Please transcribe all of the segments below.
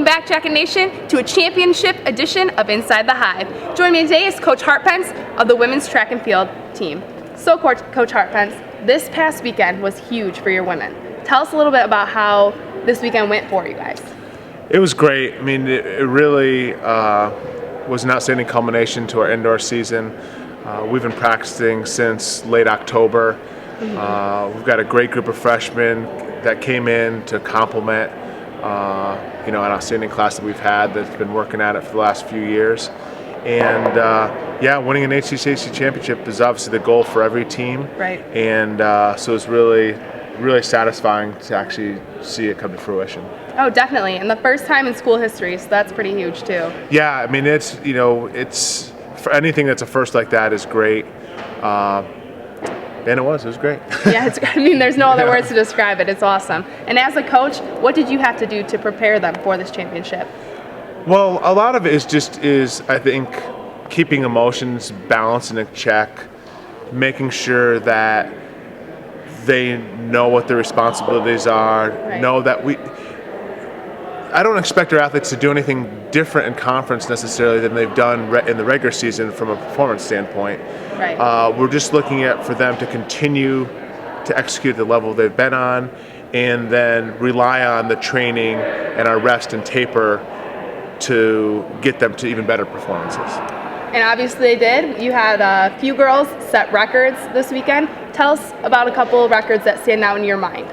Welcome back, Jacket Nation, to a championship edition of Inside the Hive. Joining me today is Coach Hartpence of the women's track and field team. So, Coach Hartpence, this past weekend was huge for your women. Tell us a little bit about how this weekend went for you guys. It was great. I mean, it really was an outstanding culmination to our indoor season. We've been practicing since late October. We've got a great group of freshmen that came in to complement an outstanding class that we've had that's been working at it for the last few years. And winning an HCAC championship is obviously the goal for every team. Right. And so it's really satisfying to actually see it come to fruition. Oh, definitely. And the first time in school history, so that's pretty huge too. Yeah, I mean, it's for anything that's a first like that is great. And it was great. Yeah, there's no other words to describe it. It's awesome. And as a coach, what did you have to do to prepare them for this championship? Well, a lot of it is I think, keeping emotions balanced and in check, making sure that they know what their responsibilities are, know that I don't expect our athletes to do anything different in conference necessarily than they've done in the regular season from a performance standpoint. Right. We're just looking for them to continue to execute the level they've been on, and then rely on the training and our rest and taper to get them to even better performances. And obviously they did. You had a few girls set records this weekend. Tell us about a couple of records that stand out in your mind.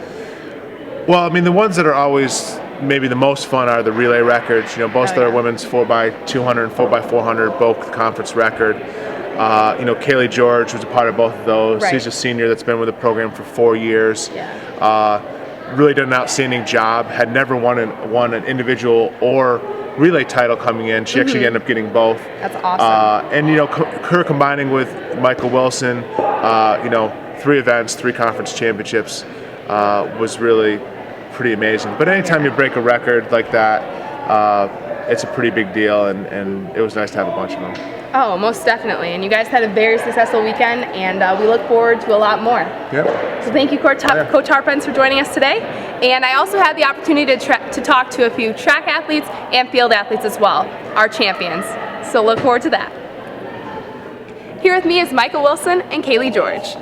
Well, I mean, the ones that are always maybe the most fun are the relay records. Both of our women's 4x200 and 4x400 broke the conference record. Kaylee George was a part of both of those. Right. She's a senior that's been with the program for 4 years. Yeah. Really done an outstanding job. Had never won an individual or relay title coming in. She actually ended up getting both. That's awesome. And her combining with Micah Wilson, 3 events, 3 conference championships, was really pretty amazing. But anytime you break a record like that, it's a pretty big deal, and it was nice to have a bunch of them. Oh, most definitely. And you guys had a very successful weekend, and we look forward to a lot more. Yep. So thank you, Coach Hartpence, for joining us today. And I also had the opportunity to talk to a few track athletes and field athletes as well, our champions. So look forward to that. Here with me is Micah Wilson and Kaylee George.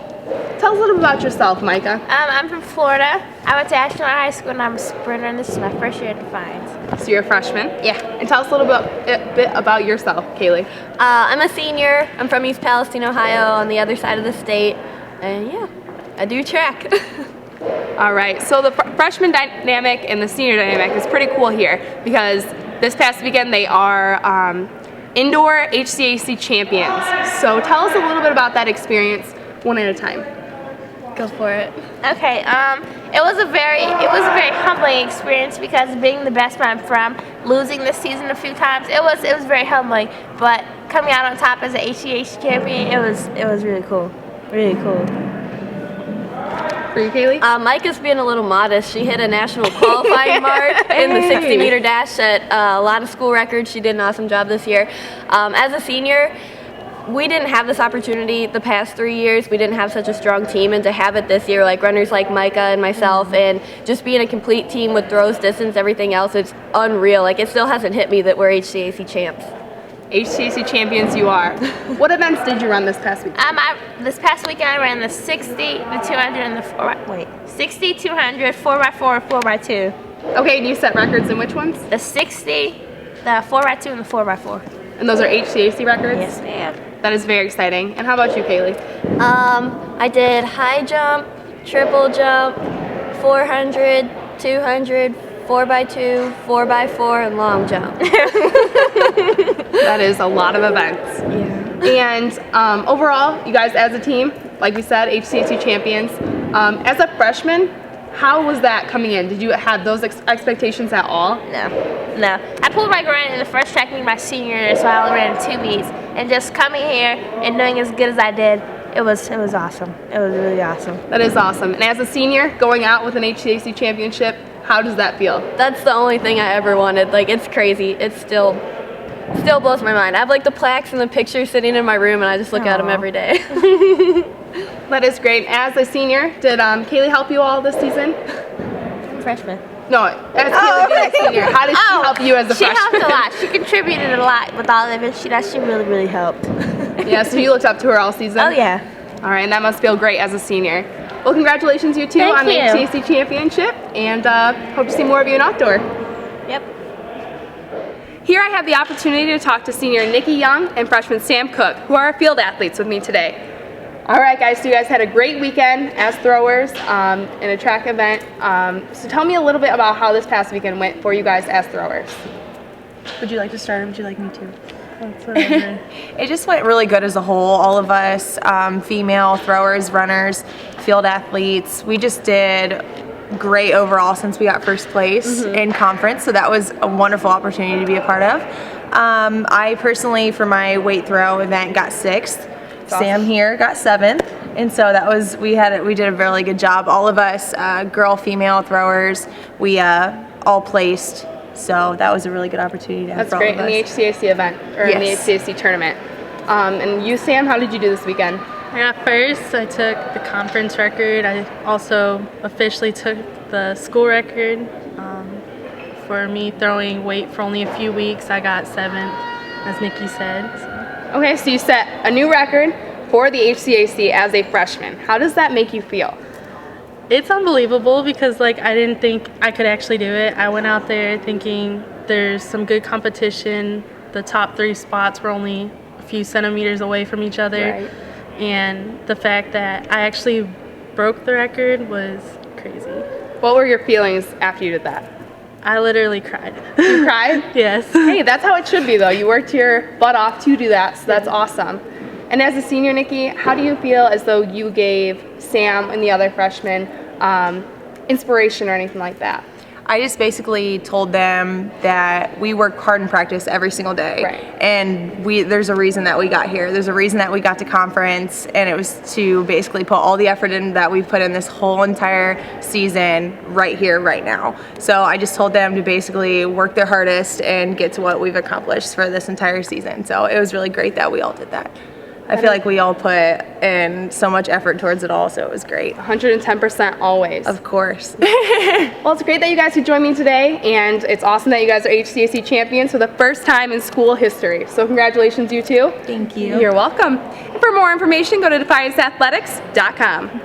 Tell us a little bit about yourself, Micah. I'm from Florida. I went to Ashland High School and I'm a sprinter, and this is my first year at Defiance. So you're a freshman? Yeah. And tell us a little bit about yourself, Kaylee. I'm a senior. I'm from East Palestine, Ohio, on the other side of the state. And yeah, I do track. All right, so the freshman dynamic and the senior dynamic is pretty cool here, because this past weekend they are indoor HCAC champions. So tell us a little bit about that experience, one at a time. Go for it. Okay, it was a very humbling experience, because being the best where I'm from, losing this season a few times, it was very humbling. But coming out on top as an HCAC champion, it was really cool. Really cool. For you, Kaylee? Micah's being a little modest. She hit a national qualifying mark in the 60-meter dash, set a lot of school records. She did an awesome job this year. As a senior, we didn't have this opportunity the past 3 years. We didn't have such a strong team, and to have it this year, like runners like Micah and myself, and just being a complete team with throws, distance, everything else, it's unreal. Like, it still hasn't hit me that we're HCAC champs. HCAC champions you are. What events did you run this past week? This past weekend I ran the 60, the 200, and the 60, 200, 4x4, 4x2. Okay, and you set records in which ones? The 60, the 4x2, and the 4x4. And those are HCAC records? Yes, ma'am. That is very exciting. And how about you, Kaylee? I did high jump, triple jump, 400, 200, 4x2, 4x4, and long jump. That is a lot of events. Yeah. And overall, you guys as a team, like we said, HCAC champions. As a freshman, how was that coming in? Did you have those expectations at all? No. I pulled my groin in the first track meet my senior year, so I only ran 2 meets. And just coming here and doing as good as I did, it was awesome. It was really awesome. That is awesome. And as a senior, going out with an HCAC championship, how does that feel? That's the only thing I ever wanted. Like, it's crazy. It still blows my mind. I have like the plaques and the pictures sitting in my room, and I just look at them every day. That is great. As a senior, did Kaylee help you all this season? Freshman. No, as Kaylee being a senior, how did she help you as a She freshman? helped a lot. She contributed a lot with all of it. She really, really helped. Yeah, so you looked up to her all season? Oh, yeah. All right, and that must feel great as a senior. Well, congratulations, you two, Thank on the you. HCAC championship, and hope to see more of you in outdoor. Yep. Here I have the opportunity to talk to senior Nikki Young and freshman Sam Cook, who are our field athletes with me today. All right, guys, so you guys had a great weekend as throwers in a track event. So tell me a little bit about how this past weekend went for you guys as throwers. Would you like to start or would you like me to? It just went really good as a whole. All of us, female throwers, runners, field athletes, we just did great overall since we got first place in conference. So that was a wonderful opportunity to be a part of. I personally, for my weight throw event, got 6th. Sam here got 7th, and so that was we did a really good job. All of us, girl, female throwers, we all placed. So that was a really good opportunity to have. That's great in the HCAC event, or in the HCAC tournament. And you, Sam, how did you do this weekend? I got first. I took the conference record. I also officially took the school record. For me throwing weight for only a few weeks, I got 7th, as Nikki said. So. Okay, so you set a new record for the HCAC as a freshman. How does that make you feel? It's unbelievable because I didn't think I could actually do it. I went out there thinking there's some good competition. The top 3 spots were only a few centimeters away from each other. Right. And the fact that I actually broke the record was crazy. What were your feelings after you did that? I literally cried. You cried? Yes. Hey, that's how it should be, though. You worked your butt off to do that, so that's awesome. And as a senior, Nikki, how do you feel as though you gave Sam and the other freshmen inspiration or anything like that? I just basically told them that we work hard in practice every single day. Right. And there's a reason that we got here. There's a reason that we got to conference, and it was to basically put all the effort in that we've put in this whole entire season right here, right now. So I just told them to basically work their hardest and get to what we've accomplished for this entire season. So it was really great that we all did that. I feel like we all put in so much effort towards it all, so it was great. 110% always. Of course. Well, it's great that you guys could join me today, and it's awesome that you guys are HCAC champions for the first time in school history. So congratulations, you two. Thank you. You're welcome. And for more information, go to defianceathletics.com.